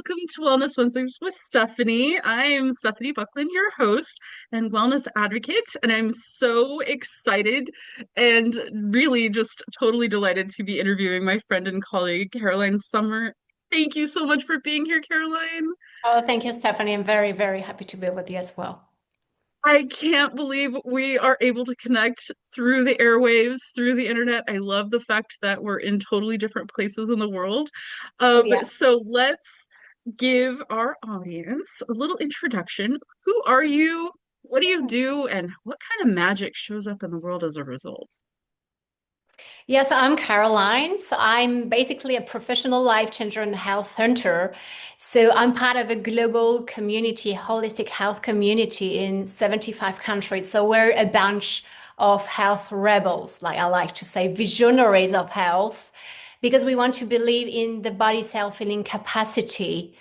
welcome to Wellness Wednesdays with Stephanie. I'm Stephanie Buckland, your host and wellness advocate, and I'm so excited and really just totally delighted to be interviewing my friend and colleague, Caroline Sommer. Thank you so much for being here, Caroline. Oh, thank you, Stephanie. I'm very, very happy to be with you as well. I can't believe we are able to connect through the airwaves, through the internet. I love the fact that we're in totally different places in the world. Oh, yeah. So let's give our audience a little introduction. Who are you? What do you do? And what kind of magic shows up in the world as a result? Yes, I'm Caroline. So I'm basically a professional life changer and health hunter. So I'm part of a global community, holistic health community in 75 countries. So we're a bunch of health rebels, like I like to say, visionaries of health, because we want to believe in the body self-healing capacity.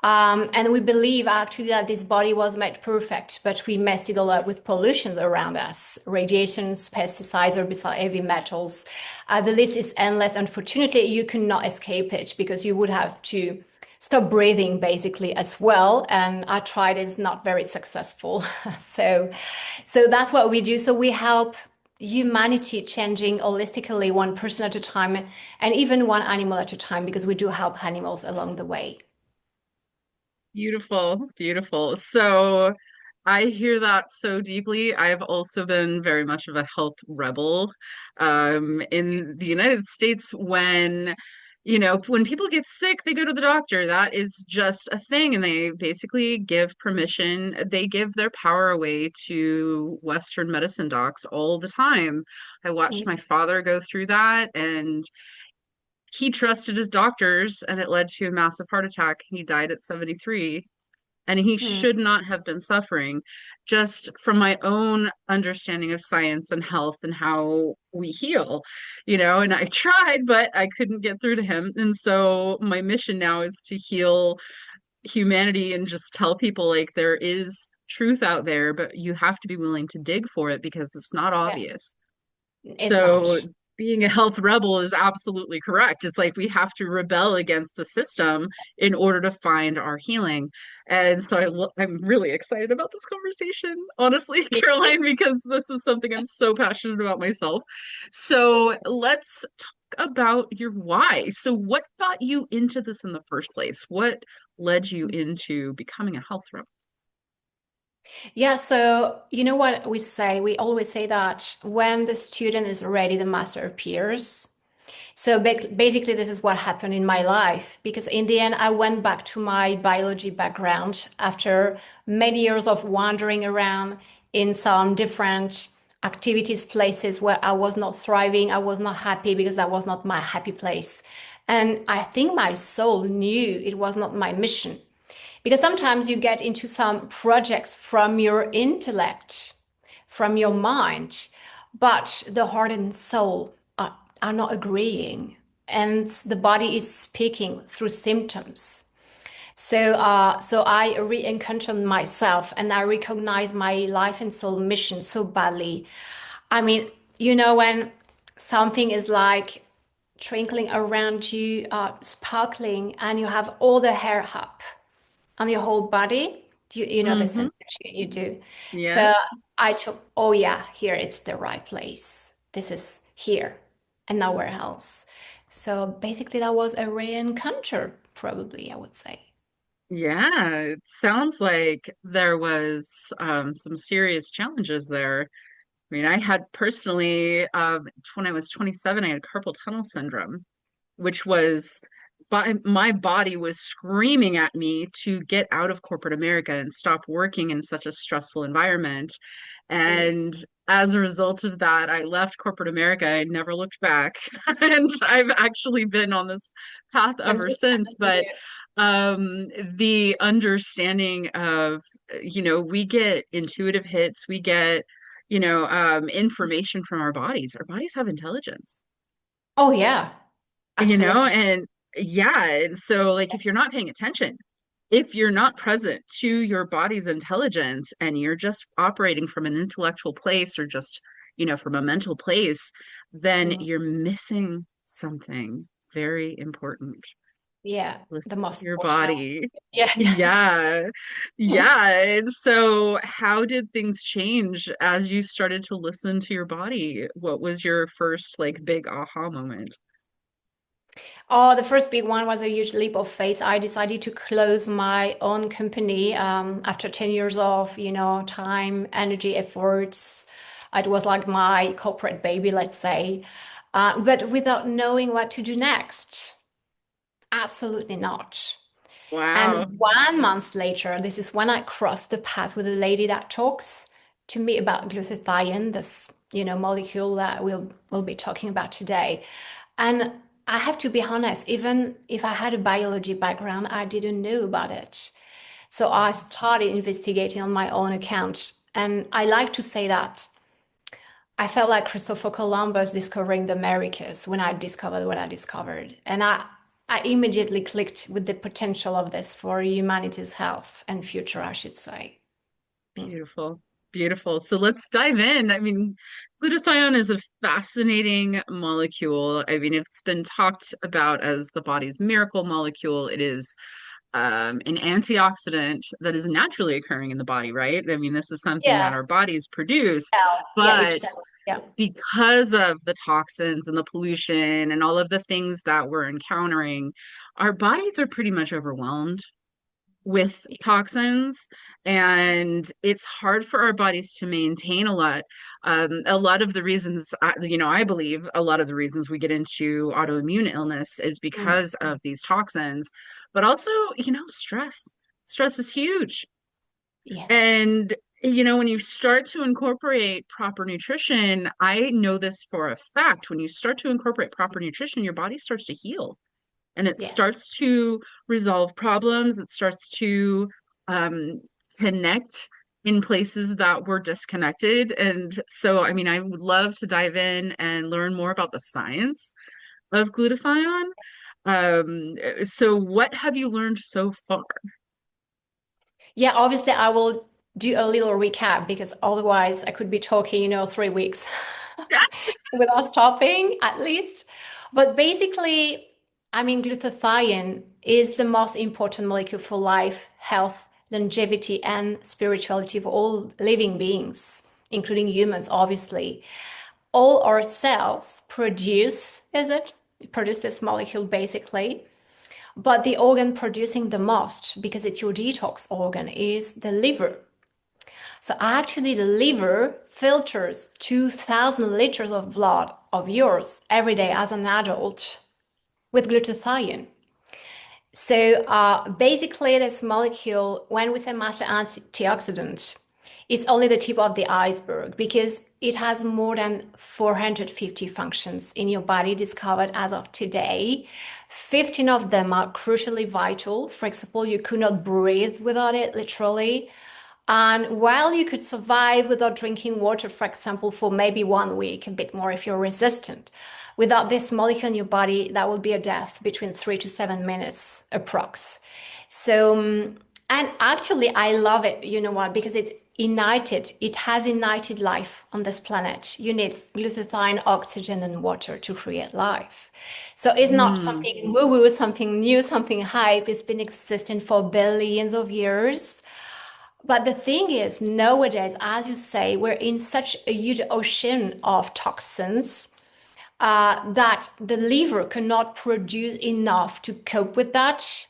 And we believe actually that this body was made perfect, but we messed it all up with pollution around us, radiations, pesticides, herbicides, heavy metals. The list is endless. Unfortunately, you cannot escape it because you would have to stop breathing basically as well. And I tried, it's not very successful. So, so that's what we do. So we help humanity changing holistically one person at a time and even one animal at a time because we do help animals along the way. Beautiful, beautiful. So I hear that so deeply. I've also been very much of a health rebel. In the United States, when people get sick, they go to the doctor. That is just a thing, and they basically give permission. They give their power away to Western medicine docs all the time. I watched my father go through that, and he trusted his doctors, and it led to a massive heart attack. He died at 73 and he Mhm. should not have been suffering just from my own understanding of science and health and how we heal, and I tried, but I couldn't get through to him. And so my mission now is to heal humanity and just tell people like there is truth out there, but you have to be willing to dig for it because it's not Yeah, obvious. it's So not. being a health rebel is absolutely correct. It's like we have to rebel against the system in order to find our healing. And so I'm really excited about this conversation, honestly, Me too. Caroline, because this is something I'm so passionate about myself. So let's talk about your why. So what got you into this in the first place? What led you into becoming a health rebel? Yeah, so you know what we say? We always say that when the student is ready, the master appears. So basically, this is what happened in my life because in the end, I went back to my biology background after many years of wandering around in some different activities, places where I was not thriving, I was not happy because that was not my happy place. And I think my soul knew it was not my mission. Because sometimes you get into some projects from your intellect, from your mind, but the heart and soul are not agreeing. And the body is speaking through symptoms. So I re-encountered myself and I recognize my life and soul mission so badly. I mean, when something is like twinkling around you, sparkling, and you have all the hair up on your whole body. You know the Mm-hmm. sensation you do. Yeah. So I took, oh yeah, here it's the right place. This is here and nowhere else. So basically, that was a re-encounter, probably, I would say. Yeah, it sounds like there was some serious challenges there. I mean, I had personally, when I was 27, I had carpal tunnel syndrome, which was my body was screaming at me to get out of corporate America and stop working in such a stressful environment. Mm. And as a result of that, I left corporate America. I never looked back. And I've actually been on this path ever since. But the understanding of, we get intuitive hits, we get information from our bodies. Our bodies have intelligence, Oh yeah, absolutely. and yeah. And so, like, if you're not paying attention, if you're not present to your body's intelligence and you're just operating from an intellectual place or just, from a mental place, then Mm. you're missing something very important. Yeah, the Listen to most your important element. body. Yeah, yes. Yeah. Yeah. And so how did things change as you started to listen to your body? What was your first like big aha moment? Oh, the first big one was a huge leap of faith. I decided to close my own company after 10 years of, time, energy, efforts. It was like my corporate baby, let's say, but without knowing what to do next. Absolutely not. Wow. And 1 month later, this is when I crossed the path with a lady that talks to me about glutathione, this, molecule that we'll be talking about today. And I have to be honest, even if I had a biology background, I didn't know about it. So I started investigating on my own account. And I like to say that I felt like Christopher Columbus discovering the Americas when I discovered what I discovered. And I immediately clicked with the potential of this for humanity's health and future, I should say. Mm. Beautiful. Beautiful. So let's dive in. I mean, glutathione is a fascinating molecule. I mean, it's been talked about as the body's miracle molecule. It is an antioxidant that is naturally occurring in the body, right? I mean, this is something that Yeah. our bodies produce, Yeah, each but cell. Yeah. because of the toxins and the pollution and all of the things that we're encountering, our bodies are pretty much overwhelmed with toxins, and it's hard for our bodies to maintain a lot of the reasons I believe a lot of the reasons we get into autoimmune illness is Mm. because of these toxins, but also stress is huge. Yes. And when you start to incorporate proper nutrition, I know this for a fact, when you start to incorporate proper nutrition, your body starts to heal and it Yeah. starts to resolve problems. It starts to um, connect in places that were disconnected. And so, I mean, I would love to dive in and learn more about the science of glutathione. So what have you learned so far? Yeah, obviously I will do a little recap because otherwise I could be talking, 3 weeks without stopping at least. But basically, I mean, glutathione is the most important molecule for life, health, longevity, and spirituality for all living beings, including humans, obviously. All our cells produce this molecule basically. But the organ producing the most, because it's your detox organ, is the liver. So actually, the liver filters 2,000 liters of blood of yours every day as an adult with glutathione. So basically, this molecule, when we say master antioxidant, it's only the tip of the iceberg because it has more than 450 functions in your body discovered as of today. 15 of them are crucially vital. For example, you could not breathe without it, literally. And while you could survive without drinking water, for example, for maybe 1 week, a bit more if you're resistant, without this molecule in your body, that will be a death between 3 to 7 minutes approx. So, and actually, I love it. You know what? Because it's ignited, it has ignited life on this planet. You need glutathione, oxygen, and water to create life. So it's not Mm, something woo woo, something new, something hype. It's been existing for billions of years. But the thing is, nowadays, as you say, we're in such a huge ocean of toxins that the liver cannot produce enough to cope with that.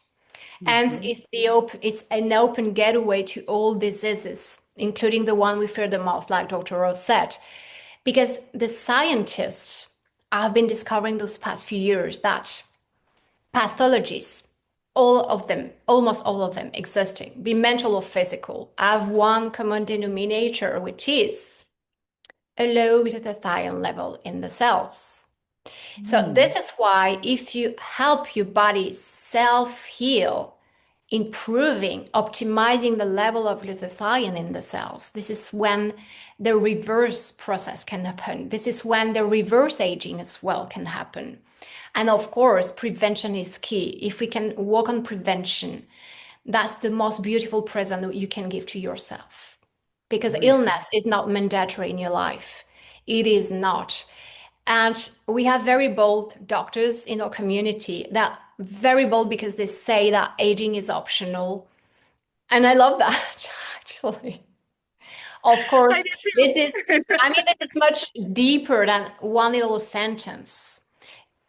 And mhm. it's an open gateway to all diseases, including the one we fear the most, like Dr. Rose said. Because the scientists have been discovering those past few years that pathologies, all of them, almost all of them existing, be mental or physical, have one common denominator, which is a low glutathione level in the cells. So Mm, this is why if you help your body self-heal, improving, optimizing the level of glutathione in the cells, this is when the reverse process can happen. This is when the reverse aging as well can happen. And of course, prevention is key. If we can work on prevention, that's the most beautiful present you can give to yourself. Because illness 100%. is not mandatory in your life. It is not. And we have very bold doctors in our community that very bold because they say that aging is optional. And I love that, actually. Of course, I do this is, too. I mean, this is much deeper than one little sentence.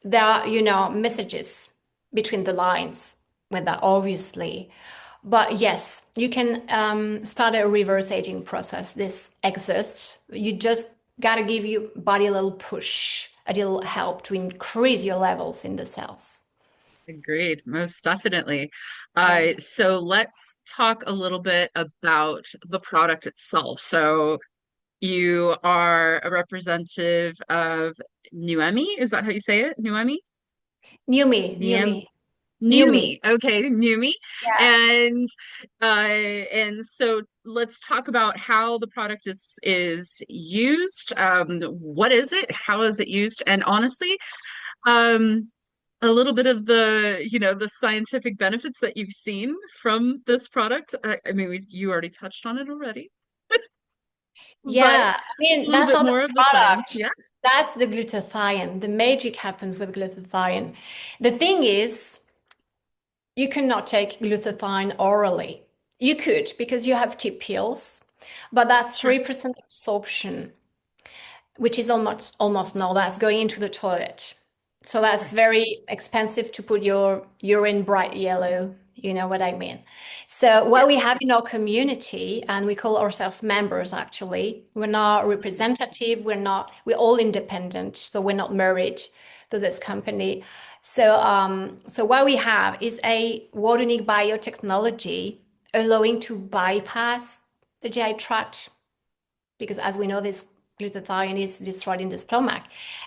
There are, messages between the lines with that, obviously. But yes, you can start a reverse aging process. This exists. You just gotta give your body a little push, a little help to increase your levels in the cells. Agreed, most definitely. Yes. So let's talk a little bit about the product itself. So you are a representative of Nuemi. Is that how you say it? Nuemi? New Niem me, new me. Numi. Okay, Numi. Yeah. And so let's talk about how the product is used. What is it? How is it used? And honestly, um, a little bit of the scientific benefits that you've seen from this product. I mean, you already touched on it already, but Yeah. I a mean, little that's bit not the more of the science. product. Yeah, That's the glutathione. The magic happens with glutathione. The thing is, you cannot take glutathione orally. You could because you have tip pills, but that's sure. 3% absorption, which is almost null. That's going into the toilet. So that's Right. very expensive to put your urine bright yellow. You know what I mean? So what we Yes. have in our community, and we call ourselves members actually, we're not Mhm. representative, we're all independent, so we're not married to this company. So what we have is a water-unique biotechnology allowing to bypass the GI tract because as we know, this glutathione is destroyed in the stomach.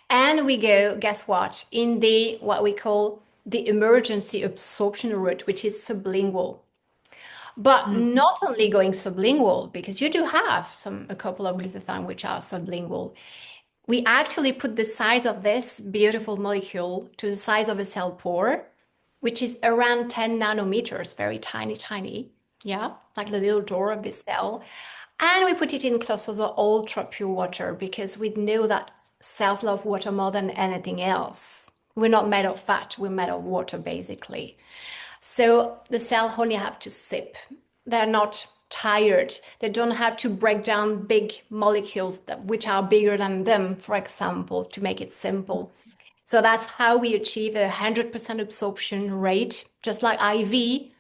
And we go, guess what, in the what we call the emergency absorption route, which is sublingual. But Mhm. not only going sublingual, because you do have a couple of glutathione which are sublingual. We actually put the size of this beautiful molecule to the size of a cell pore, which is around 10 nanometers, very tiny, tiny. Yeah, like the little door of the cell. And we put it in close to the ultra pure water because we know that cells love water more than anything else. We're not made of fat, we're made of water basically. So the cell only have to sip. They're not tired. They don't have to break down big molecules which are bigger than them, for example, to make it simple. So that's how we achieve 100% absorption rate, just like IV,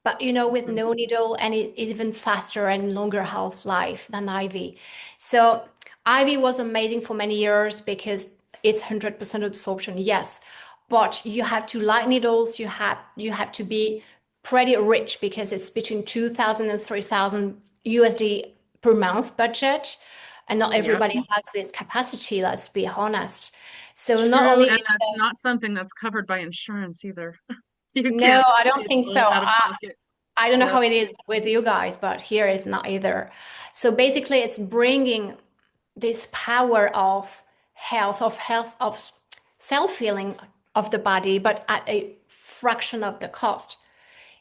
but with Mhm. no needle and even faster and longer half-life than IV. So IV was amazing for many years because it's 100% absorption, yes, but you have to light needles, you have to be pretty rich because it's between 2,000 and 3,000 USD per month budget, and not Yep. everybody has this capacity, let's be honest. So not True, only and that's not something that's covered by insurance either. You no, can't I don't pay think full so. out of pocket. I don't know how Yep. it is with you guys, but here it's not either. So basically, it's bringing this power of health, of self-healing of the body, but at a fraction of the cost.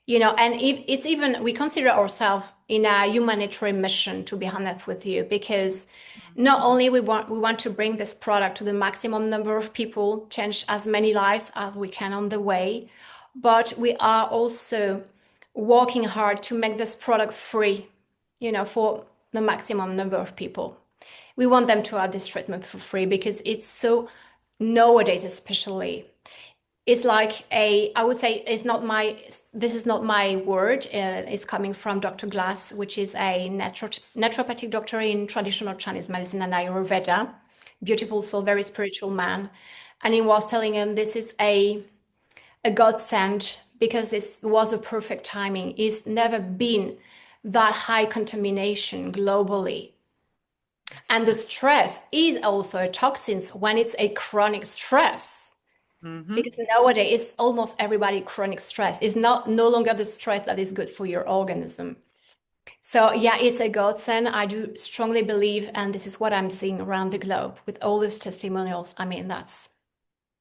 And if it's even, we consider ourselves in a humanitarian mission, to be honest with you, because not Mhm. only we want to bring this product to the maximum number of people, change as many lives as we can on the way, but we are also working hard to make this product free, for the maximum number of people. We want them to have this treatment for free because it's so nowadays, especially it's like I would say this is not my word. It's coming from Dr. Glass, which is a naturopathic doctor in traditional Chinese medicine and Ayurveda. Beautiful soul, very spiritual man. And he was telling him this is a godsend because this was a perfect timing. It's never been that high contamination globally. And the stress is also a toxins when it's a chronic stress Hmm. because nowadays it's almost everybody chronic stress. It's not no longer the stress that is good for your organism. So yeah, it's a godsend. I do strongly believe, and this is what I'm seeing around the globe with all these testimonials. I mean, that's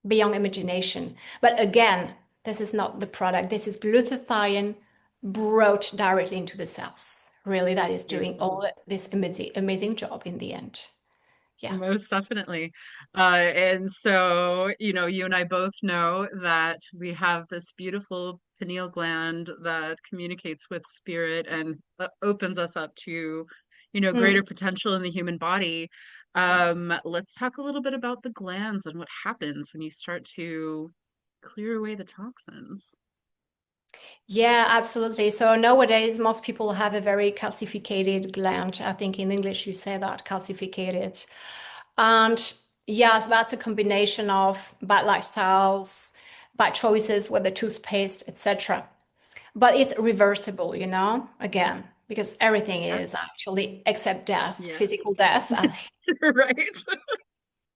beyond imagination. But again, this is not the product. This is glutathione brought directly into the cells. Really, that is doing Beautiful. all this amazing job in the end. Yeah. Most definitely. And so, you and I both know that we have this beautiful pineal gland that communicates with spirit and opens us up to, greater Mm, potential in the human body. yes. Let's talk a little bit about the glands and what happens when you start to clear away the toxins. Yeah, absolutely. So nowadays, most people have a very calcificated gland. I think in English you say that, calcificated. And yes, that's a combination of bad lifestyles, bad choices with the toothpaste, etc. But it's reversible, again, because everything Yeah. is actually except death, Yeah. physical death, Right.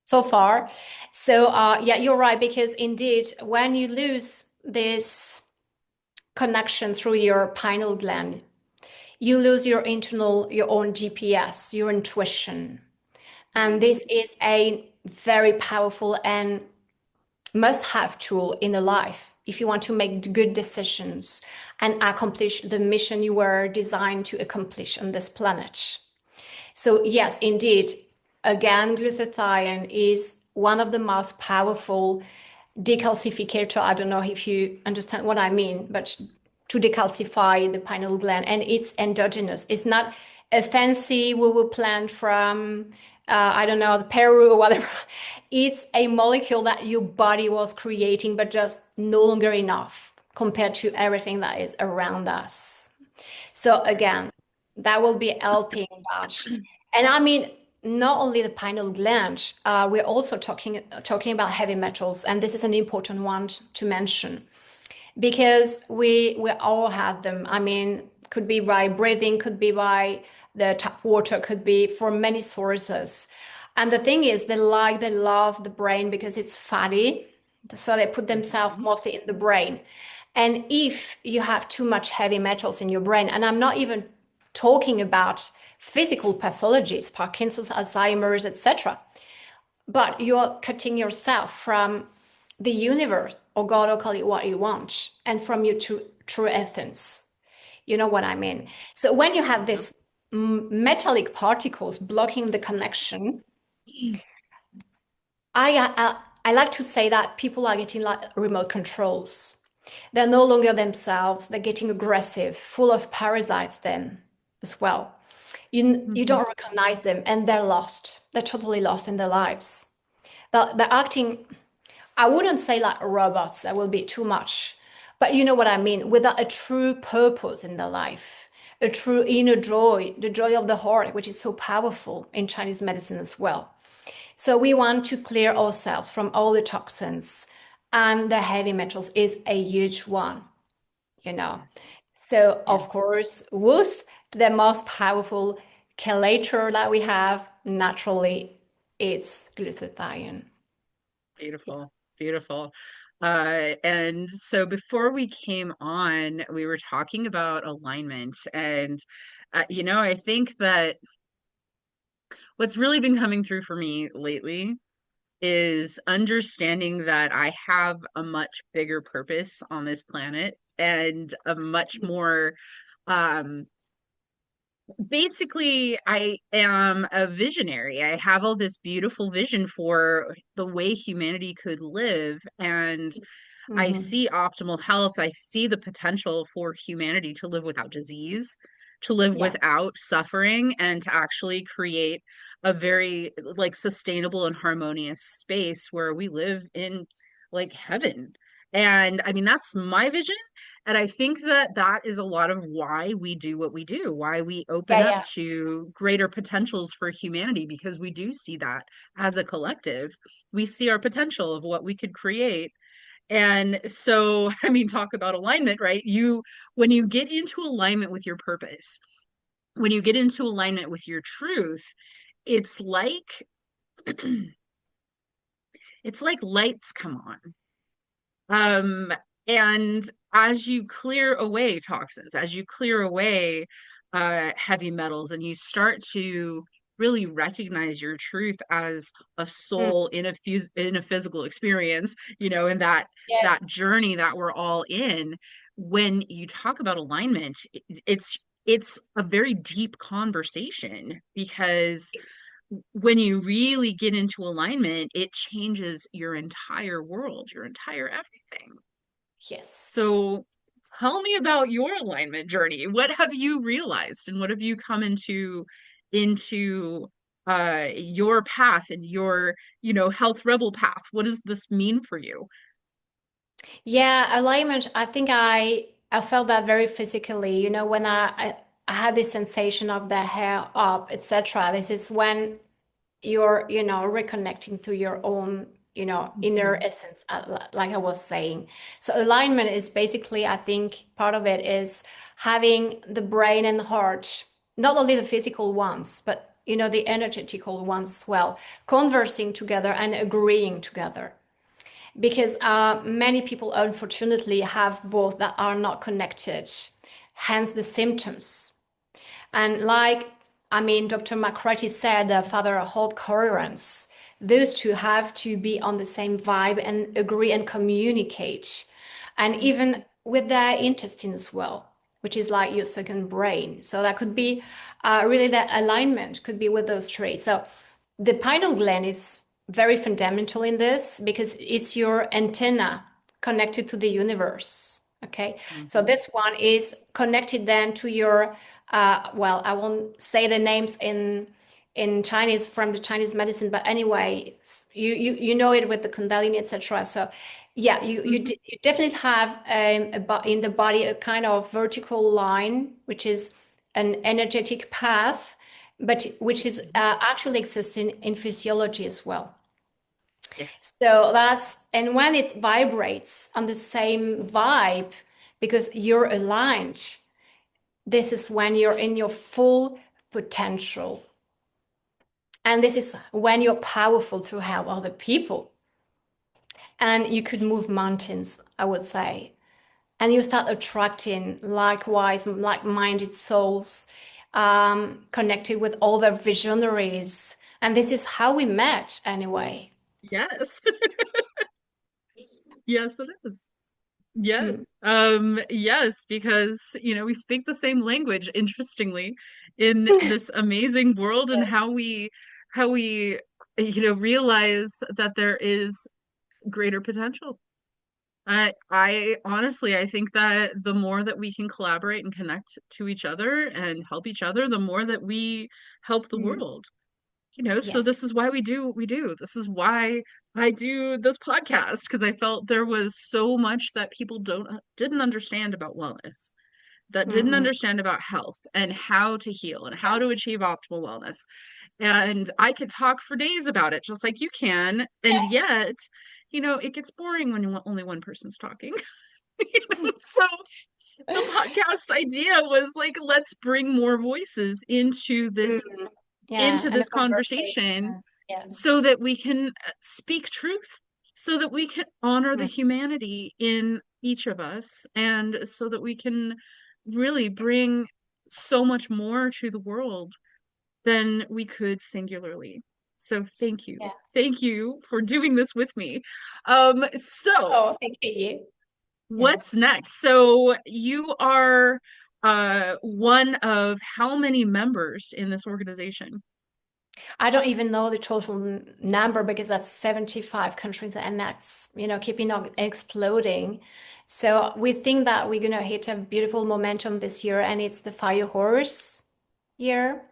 so far. So yeah, you're right, because indeed, when you lose this connection through your pineal gland, you lose your own GPS, your intuition. And Mm, this is a very powerful and must-have tool in a life if you want to make good decisions and accomplish the mission you were designed to accomplish on this planet. So yes, indeed, again, glutathione is one of the most powerful decalcificator. I don't know if you understand what I mean, but to decalcify the pineal gland, and it's endogenous. It's not a fancy woo-woo plant from I don't know, Peru or whatever. It's a molecule that your body was creating, but just no longer enough compared to everything that is around us. So right. again, that will be helping that. And I mean, not only the pineal gland, we're also talking about heavy metals, and this is an important one to mention because we all have them. I mean, could be by breathing, could be by the tap water, could be from many sources. And the thing is, they love the brain because it's fatty, so they put themselves Mhm. mostly in the brain. And if you have too much heavy metals in your brain, and I'm not even talking about physical pathologies, Parkinson's, Alzheimer's, etc., but you're cutting yourself from the universe, or God, or call it what you want, and from your true essence. You know what I mean? So when you have Yep. this metallic particles blocking the connection, I like to say that people are getting like remote controls. They're no longer themselves. They're getting aggressive, full of parasites then as well. You Mhm. don't recognize them, and they're lost. They're totally lost in their lives. They're acting, I wouldn't say like robots, that will be too much. But you know what I mean, without a true purpose in their life, a true inner joy, the joy of the heart, which is so powerful in Chinese medicine as well. So we want to clear ourselves from all the toxins, and the heavy metals is a huge one, you know. Yes. So of Yes. course, with the most powerful chelator that we have naturally, it's glutathione. Beautiful. Beautiful. And so before we came on, we were talking about alignment. And, I think that what's really been coming through for me lately is understanding that I have a much bigger purpose on this planet and a much more um basically I am a visionary. I have all this beautiful vision for the way humanity could live, and I Mhm. see optimal health. I see the potential for humanity to live without disease, to live Yeah. without suffering, and to actually create a very like sustainable and harmonious space where we live in like heaven. And I mean, that's my vision. And I think that that is a lot of why we do what we do, why we open Yeah, up yeah. to greater potentials for humanity, because we do see that as a collective. We see our potential of what we could create. And so, I mean, talk about alignment, right? When you get into alignment with your purpose, when you get into alignment with your truth, it's like it's like lights come on. Um, and as you clear away toxins, as you clear away heavy metals, and you start to really recognize your truth as a Mm. soul in a physical experience, in that Yes. journey that we're all in. When you talk about alignment, it's a very deep conversation because when you really get into alignment, it changes your entire world, your entire everything. Yes. So tell me about your alignment journey. What have you realized and what have you come into your path and your, health rebel path? What does this mean for you? Yeah, alignment, I think I felt that very physically, when I had this sensation of the hair up, etc. This is when you're, reconnecting to your own, inner Mhm. essence, like I was saying. So alignment is basically, I think part of it is having the brain and the heart, not only the physical ones, but the energetical ones as well, conversing together and agreeing together. Because many people, unfortunately, have both that are not connected, hence the symptoms. And Dr. McCarthy said, Father, hold coherence. Those two have to be on the same vibe and agree and communicate. And even with their intestine as well, which is like your second brain. So that could be really the alignment could be with those traits. So the pineal gland is very fundamental in this because it's your antenna connected to the universe. Okay. So Mhm. this one is connected then to your well, I won't say the names in Chinese from the Chinese medicine, but anyway, you know it with the Kundalini, etc. So yeah, Mhm. you definitely have in the body a kind of vertical line, which is an energetic path, but which is Mhm. actually exists in physiology as well. Yes. So that's, and when it vibrates on the same vibe, because you're aligned, this is when you're in your full potential. And this is when you're powerful to help other people. And you could move mountains, I would say. And you start attracting likewise like-minded souls, connected with all the visionaries. And this is how we met anyway. Yes. Yes, it is. Mm. Yes. Yes, because, we speak the same language, interestingly, in this amazing world and how we realize that there is greater potential. I honestly, I think that the more that we can collaborate and connect to each other and help each other, the more that we help the Mm. world. So Yes. this is why we do what we do. This is why I do this podcast, because I felt there was so much that people didn't understand about wellness, that didn't Mm-mm. understand about health and how to heal and how Yes. to achieve optimal wellness. And I could talk for days about it, just like you can. And yet, it gets boring when only one person's talking. So the podcast idea was like, let's bring more voices Mm. Yeah. into And a this conversation conversation. Yes. so that we can speak truth, so that we can honor the Mm. humanity in each of us, and so that we can really bring so much more to the world than we could singularly. So thank you. Yeah. Thank you for doing this with me. So Oh, thank you. Yeah. what's next? So you are one of how many members in this organization? I don't even know the total number because that's 75 countries and that's, keeping on exploding. So we think that we're going to hit a beautiful momentum this year and it's the Fire Horse year.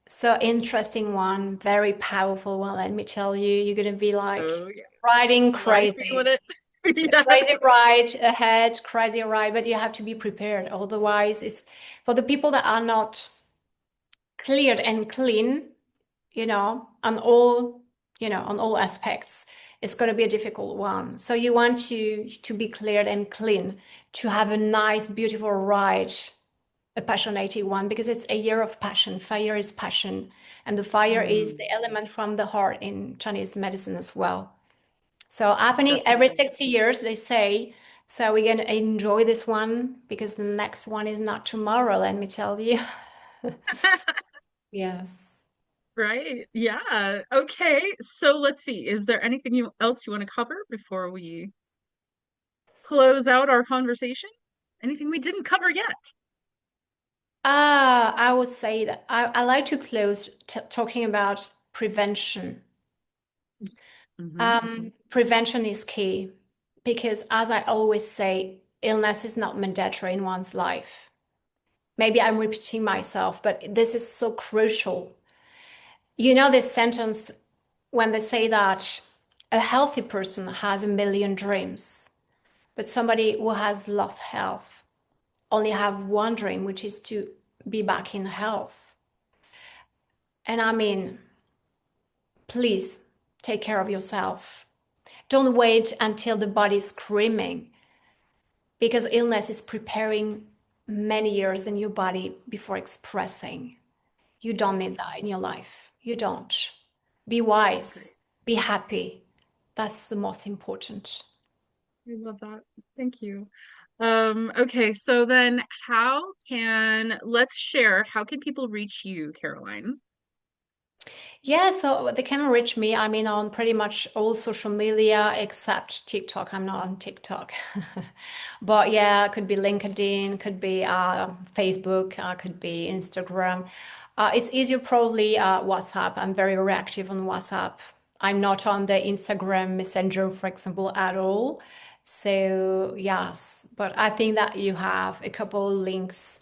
So interesting one, very powerful one, let me tell you. You're going to be like Oh yeah, riding I'm already feeling crazy. it. A crazy Yes. ride ahead, crazy ride, but you have to be prepared. Otherwise, it's for the people that are not cleared and clean, on all aspects, it's going to be a difficult one. So you want to be cleared and clean, to have a nice, beautiful ride, a passionate one, because it's a year of passion. Fire is passion, and the fire is Mm, the element from the heart in Chinese medicine as well. So happening every definitely. 60 years, they say. So we're gonna enjoy this one because the next one is not tomorrow, let me tell you. Yes. Right. Yeah. Okay. So let's see. Is there anything else you want to cover before we close out our conversation? Anything we didn't cover yet? I would say that I like to close t talking about prevention. Hmm. Prevention is key because, as I always say, illness is not mandatory in one's life. Maybe I'm repeating myself, but this is so crucial. You know, this sentence when they say that a healthy person has a million dreams, but somebody who has lost health only have one dream, which is to be back in health. And I mean, please take care of yourself. Don't wait until the body is screaming because illness is preparing many years in your body before expressing. You don't need Yes, that in your life. You don't. Be that's great. wise, be happy. That's the most important. I love that. Thank you. Okay, so then let's share, how can people reach you, Caroline? Yeah, so they can reach me. I mean, on pretty much all social media except TikTok. I'm not on TikTok. But yeah, it could be LinkedIn, could be Facebook, could be Instagram. It's easier probably WhatsApp. I'm very reactive on WhatsApp. I'm not on the Instagram Messenger, for example, at all. So yes, but I think that you have a couple links,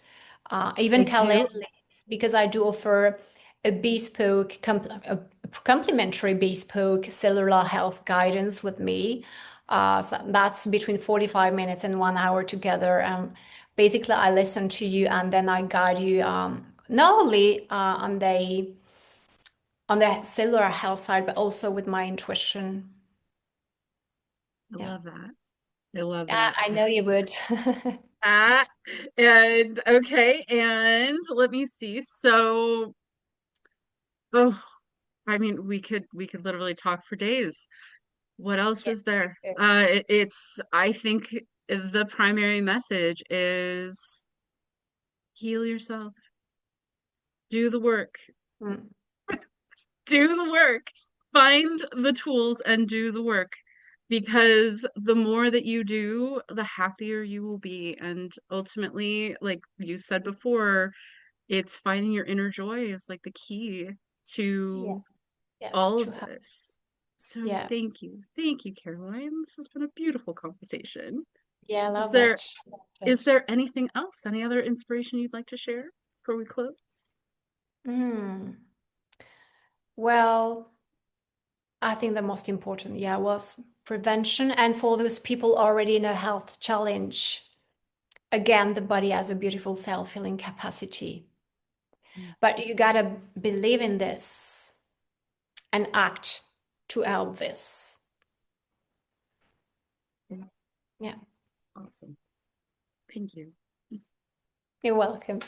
I even do. Calendly because I do offer a a complimentary bespoke cellular health guidance with me. So that's between 45 minutes and 1 hour together. And basically, I listen to you and then I guide you not only on the cellular health side, but also with my intuition. I Yeah, love that. I love yeah, that. I know you would. Ah, and okay, and let me see. So, oh, I mean, we could literally talk for days. What else Yeah. is there? I think the primary message is heal yourself, do the work, Mm. do the work, find the tools and do the work. Because the more that you do, the happier you will be. And ultimately, like you said before, it's finding your inner joy is like the key Yeah. to Yes, all true. of this. So Yeah. thank you. Thank you, Caroline. This has been a beautiful conversation. Yeah, I Is love there it. Loved is it. there anything else? Any other inspiration you'd like to share before we close? Mm. Well, I think the most important, yeah, was prevention. And for those people already in a health challenge, again, the body has a beautiful self-healing capacity. Mm. But you gotta believe in this and act to help this. Yeah, Yeah, awesome. Thank you. you're welcome.